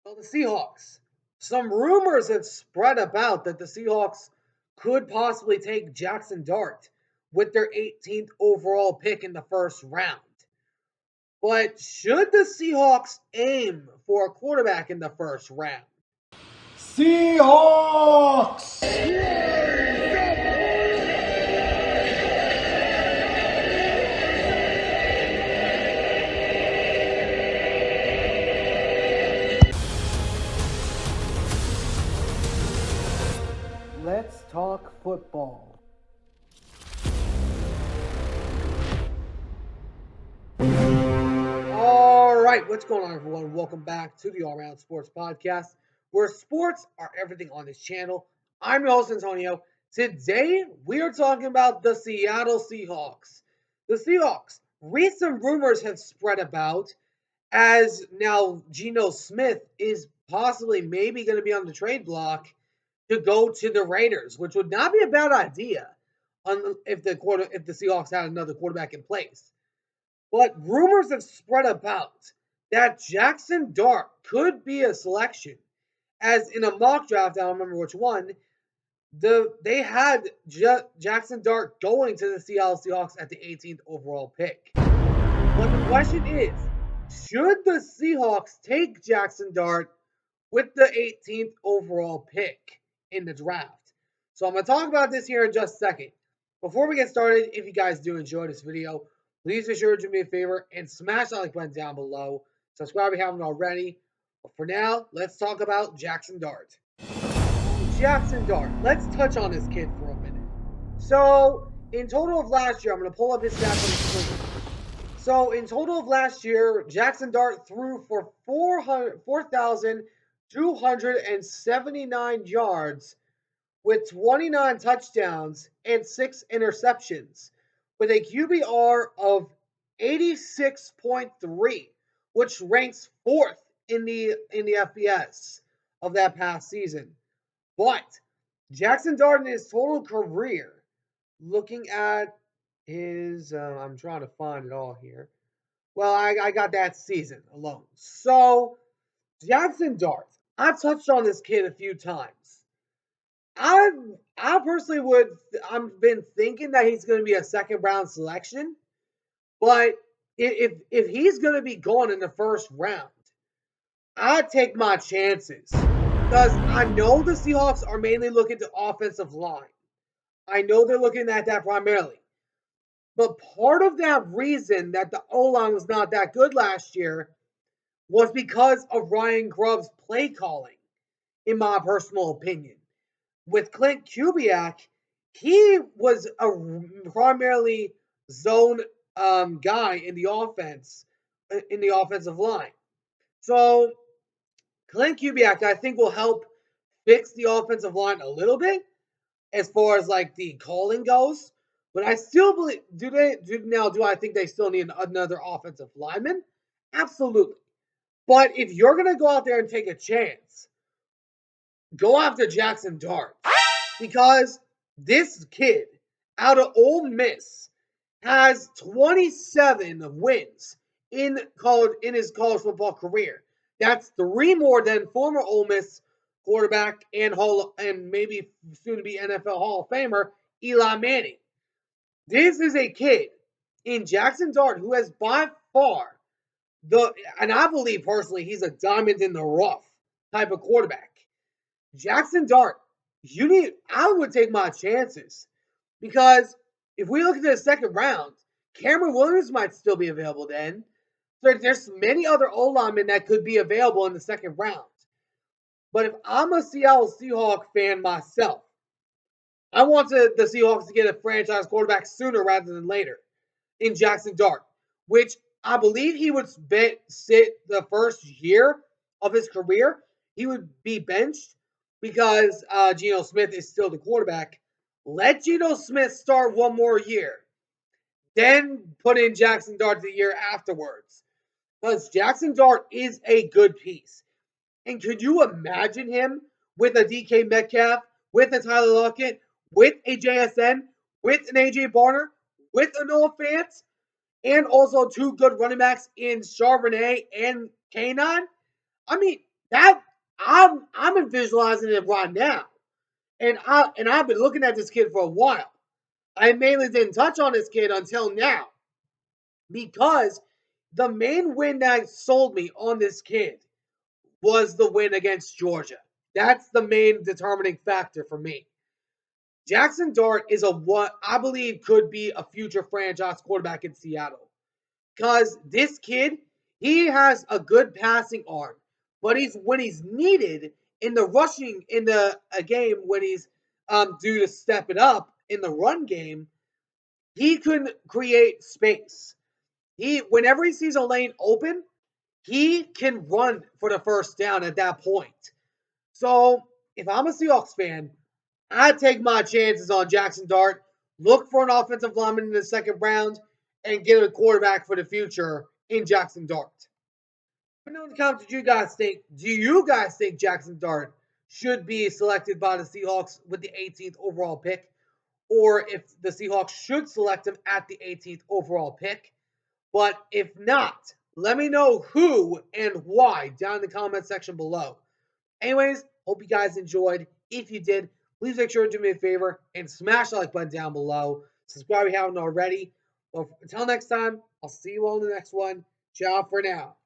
Well, the Seahawks. Some rumors have spread about that the Seahawks could possibly take Jackson Dart with their 18th overall pick in the first round. But should the Seahawks aim for a quarterback in the first round? Seahawks! Let's talk football. All right, what's going on, everyone? Welcome back to the All Around Sports Podcast, where sports are everything on this channel. I'm your host, Antonio. Today, we are talking about the Seattle Seahawks. The Seahawks, recent rumors have spread about as now Geno Smith is possibly maybe going to be on the trade block to go to the Raiders, which would not be a bad idea if the Seahawks had another quarterback in place. But rumors have spread about that Jaxson Dart could be a selection. As in a mock draft, I don't remember which one, they had Jaxson Dart going to the Seattle Seahawks at the 18th overall pick. But the question is, should the Seahawks take Jaxson Dart with the 18th overall pick in the draft? So I'm going to talk about this here in just a second. Before we get started, if you guys do enjoy this video, please be sure to do me a favor and smash that like button down below. Subscribe if you haven't already. But for now, let's talk about Jaxson Dart. Jaxson Dart. Let's touch on this kid for a minute. So, in total of last year, I'm going to pull up his stats on the screen. So, in total of last year, Jaxson Dart threw for 4,279 yards with 29 touchdowns and 6 interceptions, with a QBR of 86.3, which ranks fourth in the FBS of that past season. But Jaxson Dart in his total career, looking at his, I'm trying to find it all here. Well, I got that season alone. So, Jaxson Dart, I've touched on this kid a few times. I I personally would. I've been thinking that he's going to be a second round selection, but if he's going to be going in the first round, I'd take my chances because I know the Seahawks are mainly looking to offensive line. I know they're looking at that primarily, but part of that reason that the O line was not that good last year was because of Ryan Grubb's play calling, in my personal opinion. With Clint Kubiak, he was a primarily zone guy in the offensive line. So Clint Kubiak, I think, will help fix the offensive line a little bit as far as like the calling goes. But I still believe do I think they still need another offensive lineman? Absolutely. But if you're gonna go out there and take a chance, go after Jaxson Dart. Because this kid out of Ole Miss has 27 wins in his college football career. That's 3 more than former Ole Miss quarterback and maybe soon to be NFL Hall of Famer Eli Manning. This is a kid in Jaxson Dart who has by far and I believe personally he's a diamond in the rough type of quarterback. Jaxson Dart, I would take my chances because if we look at the second round, Cameron Williams might still be available then. So there's many other O linemen that could be available in the second round. But if I'm a Seattle Seahawks fan myself, I want the Seahawks to get a franchise quarterback sooner rather than later in Jaxson Dart, which I believe he would sit the first year of his career. He would be benched because Geno Smith is still the quarterback. Let Geno Smith start one more year. Then put in Jaxson Dart the year afterwards. Because Jaxson Dart is a good piece. And could you imagine him with a DK Metcalf, with a Tyler Lockett, with a JSN, with an AJ Barner, with a Noah Fant, and also 2 good running backs in Charbonnet and K9? I mean, That I'm visualizing it right now. I've been looking at this kid for a while. I mainly didn't touch on this kid until now because the main win that sold me on this kid was the win against Georgia. That's the main determining factor for me. Jaxson Dart is a what I believe could be a future franchise quarterback in Seattle. Because this kid, he has a good passing arm, but he's when he's needed in the rushing in the a game when he's due to step it up in the run game, he can create space. He whenever he sees a lane open, he can run for the first down at that point. So if I'm a Seahawks fan, I take my chances on Jaxson Dart, look for an offensive lineman in the second round, and get a quarterback for the future in Jaxson Dart. Let me know in the comments what you guys think. Do you guys think Jaxson Dart should be selected by the Seahawks with the 18th overall pick? Or if the Seahawks should select him at the 18th overall pick? But if not, let me know who and why down in the comment section below. Anyways, hope you guys enjoyed. If you did, please make sure to do me a favor and smash the like button down below. Subscribe if you haven't already. Well, until next time, I'll see you all in the next one. Ciao for now.